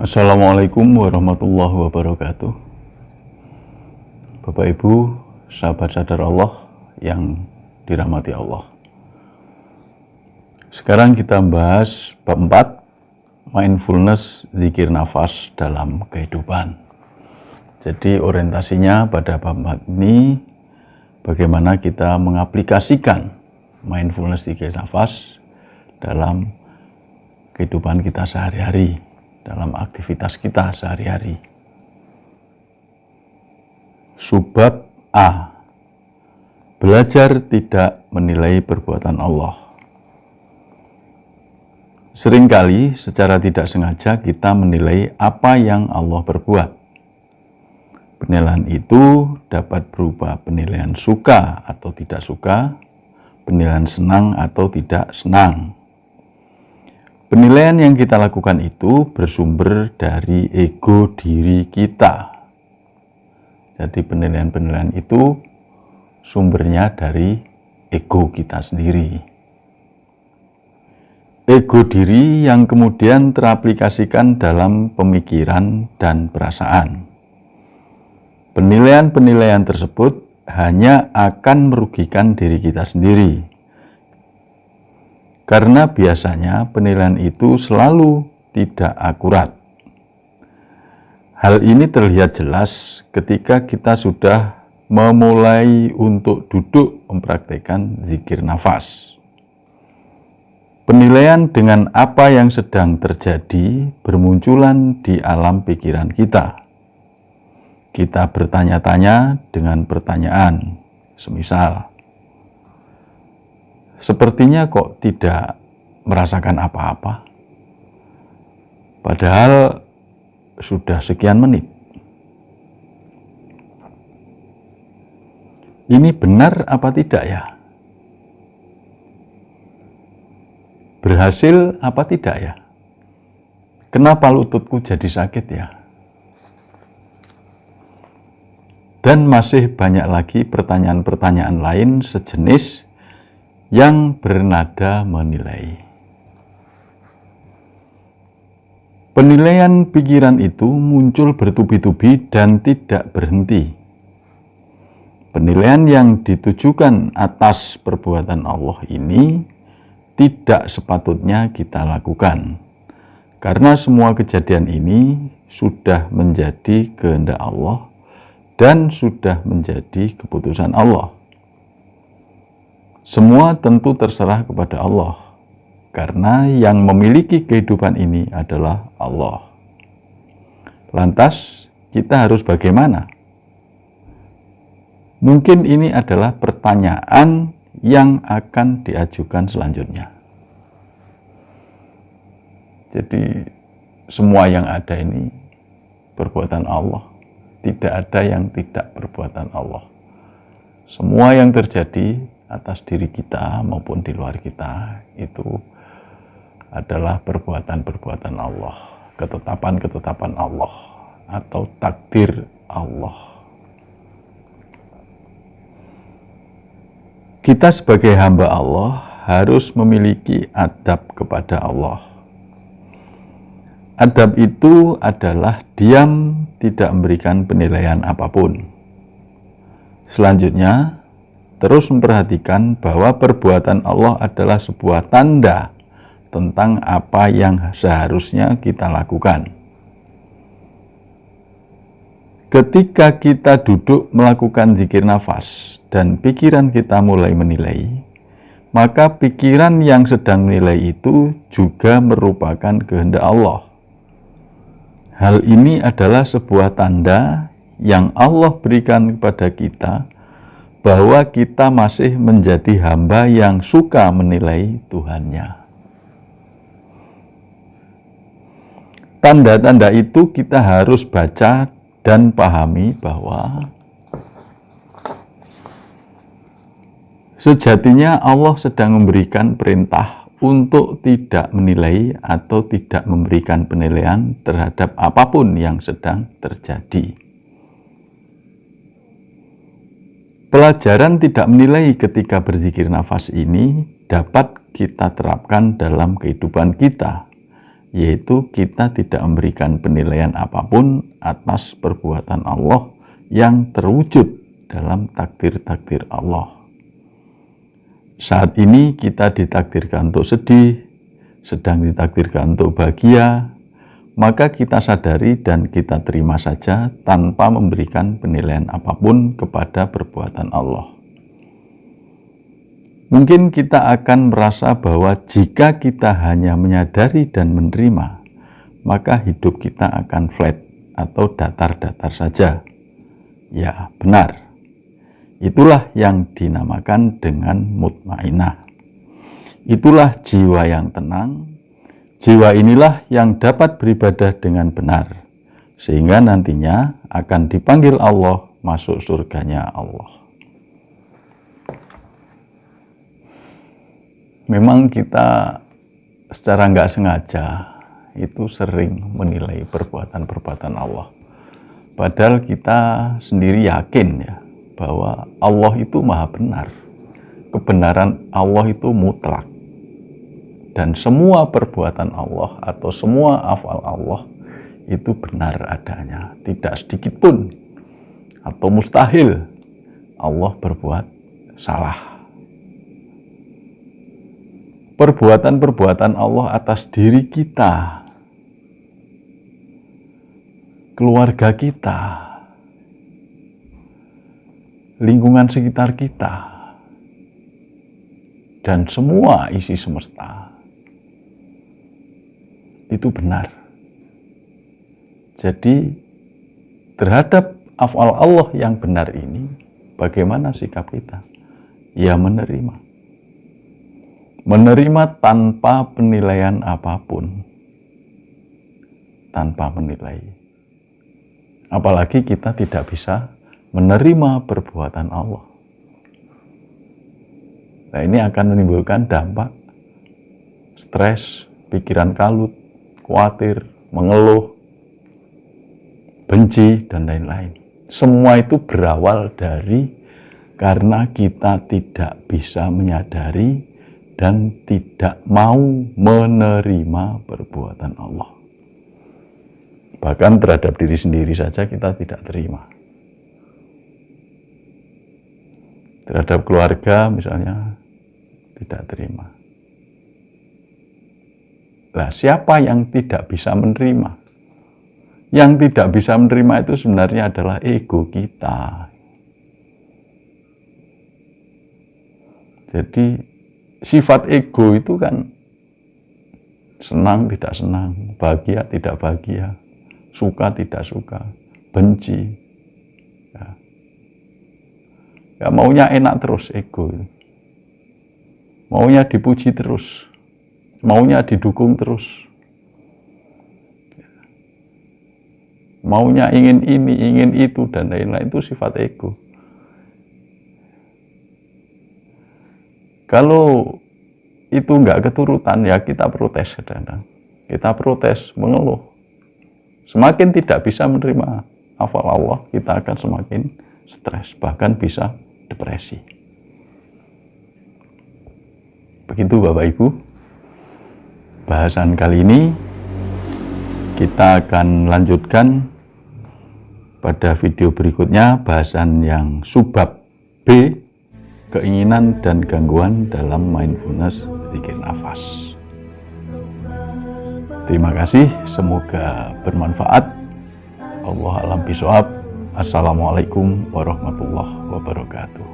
Assalamualaikum warahmatullahi wabarakatuh. Bapak Ibu, sahabat sadar Allah yang dirahmati Allah. Sekarang kita membahas bab 4, mindfulness zikir nafas dalam kehidupan. Jadi orientasinya pada bab 4 ini bagaimana kita mengaplikasikan mindfulness zikir nafas dalam kehidupan kita sehari-hari, dalam aktivitas kita sehari-hari. Subbab A. Belajar tidak menilai perbuatan Allah. Seringkali secara tidak sengaja kita menilai apa yang Allah perbuat. Penilaian itu dapat berupa penilaian suka atau tidak suka, penilaian senang atau tidak senang. Penilaian yang kita lakukan itu bersumber dari ego diri kita. Jadi penilaian-penilaian itu sumbernya dari ego kita sendiri. Ego diri yang kemudian teraplikasikan dalam pemikiran dan perasaan. Penilaian-penilaian tersebut hanya akan merugikan diri kita sendiri. Karena biasanya penilaian itu selalu tidak akurat. Hal ini terlihat jelas ketika kita sudah memulai untuk duduk mempraktikkan zikir nafas. Penilaian dengan apa yang sedang terjadi bermunculan di alam pikiran kita. Kita bertanya-tanya dengan pertanyaan, semisal, sepertinya kok tidak merasakan apa-apa, padahal sudah sekian menit. Ini benar apa tidak ya? Berhasil apa tidak ya? Kenapa lututku jadi sakit ya? Dan masih banyak lagi pertanyaan-pertanyaan lain sejenis yang bernada menilai. Penilaian pikiran itu muncul bertubi-tubi dan tidak berhenti. Penilaian yang ditujukan atas perbuatan Allah ini tidak sepatutnya kita lakukan, karena semua kejadian ini sudah menjadi kehendak Allah dan sudah menjadi keputusan Allah. Semua tentu terserah kepada Allah, karena yang memiliki kehidupan ini adalah Allah. Lantas, kita harus bagaimana? Mungkin ini adalah pertanyaan yang akan diajukan selanjutnya. Jadi, semua yang ada ini perbuatan Allah. Tidak ada yang tidak perbuatan Allah. Semua yang terjadi atas diri kita maupun di luar kita itu adalah perbuatan-perbuatan Allah, ketetapan-ketetapan Allah atau takdir Allah. Kita sebagai hamba Allah harus memiliki adab kepada Allah. Adab itu adalah diam, tidak memberikan penilaian apapun. Selanjutnya, terus memperhatikan bahwa perbuatan Allah adalah sebuah tanda tentang apa yang seharusnya kita lakukan. Ketika kita duduk melakukan zikir nafas dan pikiran kita mulai menilai, maka pikiran yang sedang menilai itu juga merupakan kehendak Allah. Hal ini adalah sebuah tanda yang Allah berikan kepada kita bahwa kita masih menjadi hamba yang suka menilai Tuhannya. Tanda-tanda itu kita harus baca dan pahami bahwa sejatinya Allah sedang memberikan perintah untuk tidak menilai atau tidak memberikan penilaian terhadap apapun yang sedang terjadi. Pelajaran tidak menilai ketika berzikir nafas ini dapat kita terapkan dalam kehidupan kita yaitu kita tidak memberikan penilaian apapun atas perbuatan Allah yang terwujud dalam takdir-takdir Allah. Saat ini kita ditakdirkan untuk sedih, sedang ditakdirkan untuk bahagia, maka kita sadari dan kita terima saja tanpa memberikan penilaian apapun kepada perbuatan Allah. Mungkin kita akan merasa bahwa jika kita hanya menyadari dan menerima, maka hidup kita akan flat atau datar-datar saja. Ya, benar. Itulah yang dinamakan dengan mutmainah. Itulah jiwa yang tenang. Jiwa inilah yang dapat beribadah dengan benar, sehingga nantinya akan dipanggil Allah masuk surganya Allah. Memang kita secara nggak sengaja itu sering menilai perbuatan-perbuatan Allah. Padahal kita sendiri yakin ya bahwa Allah itu maha benar. Kebenaran Allah itu mutlak. Dan semua perbuatan Allah atau semua afal Allah itu benar adanya. Tidak sedikit pun atau mustahil Allah berbuat salah. Perbuatan-perbuatan Allah atas diri kita, keluarga kita, lingkungan sekitar kita, dan semua isi semesta itu benar. Jadi terhadap afal Allah yang benar ini, bagaimana sikap kita? Ya menerima. Menerima tanpa penilaian apapun, tanpa menilai. Apalagi kita tidak bisa menerima perbuatan Allah. Nah, ini akan menimbulkan dampak stres, pikiran kalut, khawatir, mengeluh, benci, dan lain-lain. Semua itu berawal dari karena kita tidak bisa menyadari dan tidak mau menerima perbuatan Allah. Bahkan terhadap diri sendiri saja kita tidak terima. Terhadap keluarga misalnya tidak terima. Nah, siapa yang tidak bisa menerima? Yang tidak bisa menerima itu sebenarnya adalah ego kita. Jadi sifat ego itu kan senang tidak senang, bahagia tidak bahagia, suka tidak suka, benci. Ya maunya enak terus ego. Maunya dipuji terus, maunya didukung terus. Maunya ingin ini, ingin itu, dan lain-lain, itu sifat ego. Kalau itu nggak keturutan, ya kita protes kadang-kadang. Kita protes, mengeluh. Semakin tidak bisa menerima afal Allah, kita akan semakin stres, bahkan bisa depresi. Begitu Bapak Ibu. Bahasan kali ini kita akan lanjutkan pada video berikutnya, bahasan yang subbab B, keinginan dan gangguan dalam mindfulness zikir nafas. Terima kasih, semoga bermanfaat. Allah alam bisawab. Assalamualaikum warahmatullahi wabarakatuh.